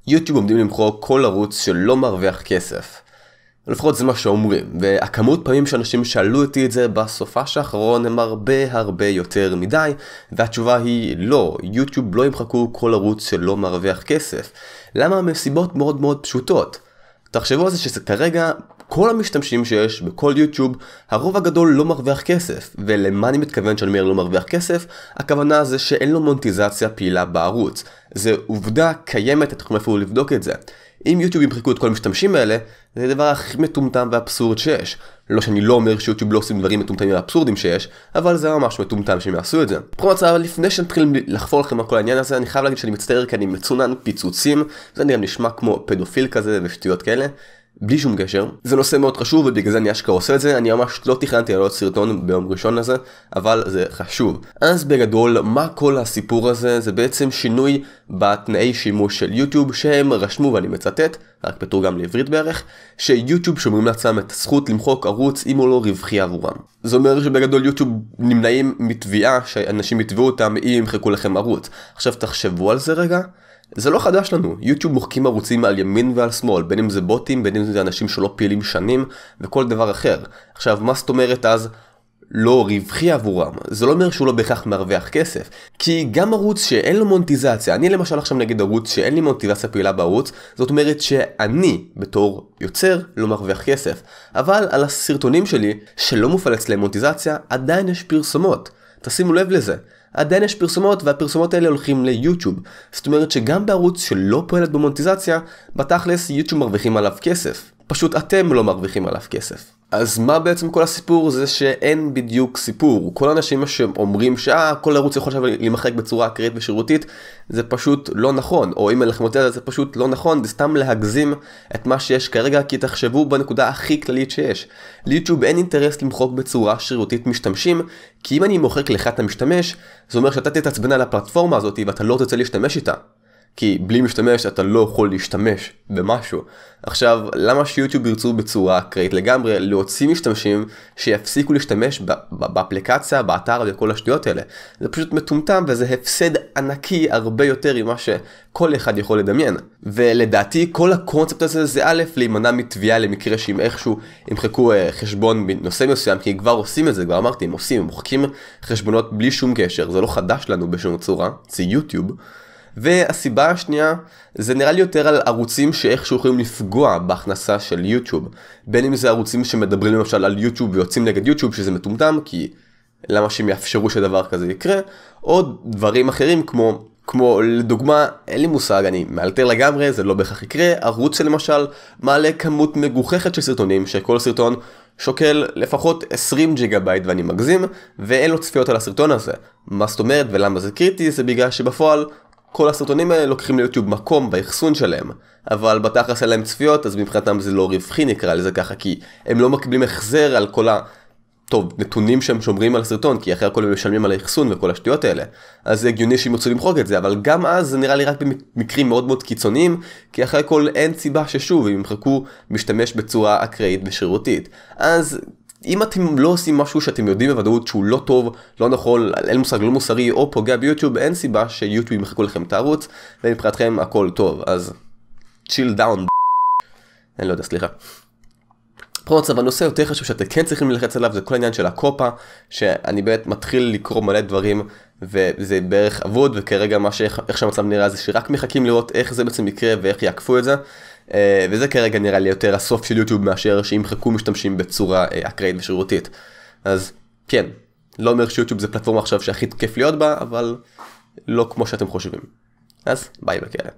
יוטיוב עומדים למחוק כל ערוץ שלא מרוויח כסף. לפחות זה מה שאומרים, והכמות פעמים שאנשים שאלו אותי את זה בסופש האחרון הם הרבה יותר מדי, והתשובה היא לא, יוטיוב לא ימחקו כל ערוץ שלא מרוויח כסף. למה? מסיבות מאוד פשוטות. תחשבו על זה שזה כרגע כל המשתמשים שיש בכל יוטיוב, הרוב הגדול לא מרוויח כסף. ולמה אני מתכוון שאני אומר לא מרוויח כסף? הכוונה זה שאין לו מונטיזציה פעילה בערוץ. זה עובדה קיימת, אתם יכולים אפילו לבדוק את זה. אם יוטיוב ימחקו את כל המשתמשים האלה, זה הדבר הכי מטומטם ואבסורד שיש. לא שאני לא אומר שיוטיוב לא עושים דברים מטומטמים ואבסורדים שיש, אבל זה ממש מטומטם שהם יעשו את זה. בכל מצב, לפני שנתחיל לחפור לכם על כל העניין הזה, אני חייב להגיד שאני מצטער כי אני מצונן פיצוצים, זה גם נשמע כמו פדופיל כזה ושטויות כאלה. בלי שום קשר. זה נושא מאוד חשוב ובגלל זה אני אשכרה עושה את זה. אני ממש לא תכננתי לעלות סרטון ביום ראשון הזה, אבל זה חשוב. אז בגדול, מה כל הסיפור הזה? זה בעצם שינוי בתנאי שימוש של יוטיוב שהם רשמו, ואני מצטט, רק בתורגם לעברית בערך, שיוטיוב שומרים לעצמם את הזכות למחוק ערוץ אם הוא לא רווחי עבורם. זה אומר שבגדול יוטיוב נמנעים מתביעה שאנשים יתבעו אותם אם ימחקו לכם ערוץ. עכשיו תחשבו על זה רגע. זה לא חדש לנו, יוטיוב מוחקים ערוצים על ימין ועל שמאל, בין אם זה בוטים, בין אם זה אנשים שלא פעילים שנים, וכל דבר אחר. עכשיו, מה זאת אומרת אז לא רווחי עבורם? זה לא אומר שהוא לא בהכרח מרוויח כסף, כי גם ערוץ שאין לו מונטיזציה, אני למשל עכשיו נגיד ערוץ שאין לי מונטיזציה פעילה בערוץ, זאת אומרת שאני בתור יוצר לא מרוויח כסף, אבל על הסרטונים שלי שלא מופעל אצלם מונטיזציה, עדיין יש פרסומות. תשימו לב לזה. עדיין יש פרסומות והפרסומות האלה הולכים ליוטיוב. זאת אומרת שגם בערוץ שלא פועלת במונטיזציה, בתכלס יוטיוב מרוויחים עליו כסף. פשוט אתם לא מרוויחים עליו כסף. אז מה בעצם כל הסיפור? זה שאין בדיוק סיפור. כל האנשים שאומרים כל ערוץ יכול עכשיו להימחק בצורה אקראית ושירותית, זה פשוט לא נכון. או אם אין לכם אותה זה פשוט לא נכון, זה סתם להגזים את מה שיש כרגע, כי תחשבו בנקודה הכי כללית שיש. ליוטיוב אין אינטרס למחוק בצורה שירותית משתמשים, כי אם אני מוחק לך את המשתמש, זה אומר שאתה תתעצבן על הפלטפורמה הזאת ואתה לא תרצה להשתמש איתה. כי בלי משתמש אתה לא יכול להשתמש במשהו. עכשיו, למה שיוטיוב ירצו בצורה אקראית לגמרי להוציא משתמשים שיפסיקו להשתמש באפליקציה, באתר וכל השטויות האלה? זה פשוט מטומטם וזה הפסד ענקי הרבה יותר ממה שכל אחד יכול לדמיין. ולדעתי כל הקונספט הזה זה א', להימנע מתביעה למקרה שאם איכשהו ימחקו חשבון בנושא מסוים, כי כבר עושים את זה, כבר אמרתי, הם מוחקים חשבונות בלי שום קשר, זה לא חדש לנו בשום צורה, זה יוטיוב. והסיבה השנייה, זה נראה לי יותר על ערוצים שאיכשהו יכולים לפגוע בהכנסה של יוטיוב. בין אם זה ערוצים שמדברים למשל על יוטיוב ויוצאים נגד יוטיוב, שזה מטומטם, כי למה שהם יאפשרו שדבר כזה יקרה, או דברים אחרים כמו לדוגמה, אין לי מושג, אני מאלתר לגמרי, זה לא בהכרח יקרה, ערוץ שלמשל מעלה כמות מגוחכת של סרטונים, שכל סרטון שוקל לפחות 20 ג'יגה-בייט ואני מגזים, ואין לו צפיות על הסרטון הזה. מה זאת אומרת ולמה זה קריטי? זה בגלל שבפועל כל הסרטונים האלה לוקחים ליוטיוב מקום באחסון שלהם, אבל בתכלס אין להם צפיות, אז מבחינתם זה לא רווחי נקרא לזה ככה, כי הם לא מקבלים החזר על כל נתונים שהם שומרים על הסרטון, כי אחרי הכל הם משלמים על האחסון וכל השטויות האלה. אז זה הגיוני שהם ירצו למחוק את זה, אבל גם אז זה נראה לי רק במקרים מאוד קיצוניים, כי אחרי הכל אין סיבה ששוב הם ימחקו משתמש בצורה אקראית ושירותית. אז אם אתם לא עושים משהו שאתם יודעים בוודאות שהוא לא טוב, לא נכון, אין מושג, לא מוסרי או פוגע ביוטיוב, אין סיבה שיוטיוב ימחקו לכם את הערוץ, ומבחינתכם הכל טוב, אז chill down. אני לא יודע, סליחה. אבל הנושא יותר חשוב שאתם כן צריכים ללחץ עליו, זה כל העניין של הקופה, שאני באמת מתחיל לקרוא מלא דברים, וזה בערך עבוד, וכרגע איך שהמצב נראה זה שרק מחכים לראות איך זה בעצם יקרה ואיך יעקפו את זה. וזה כרגע נראה לי יותר הסוף של יוטיוב מאשר שימחקו משתמשים בצורה אקראית ושירותית. אז כן, לא אומר שיוטיוב זה פלטפורמה עכשיו שהכי כיף להיות בה, אבל לא כמו שאתם חושבים. אז ביי בכאלה.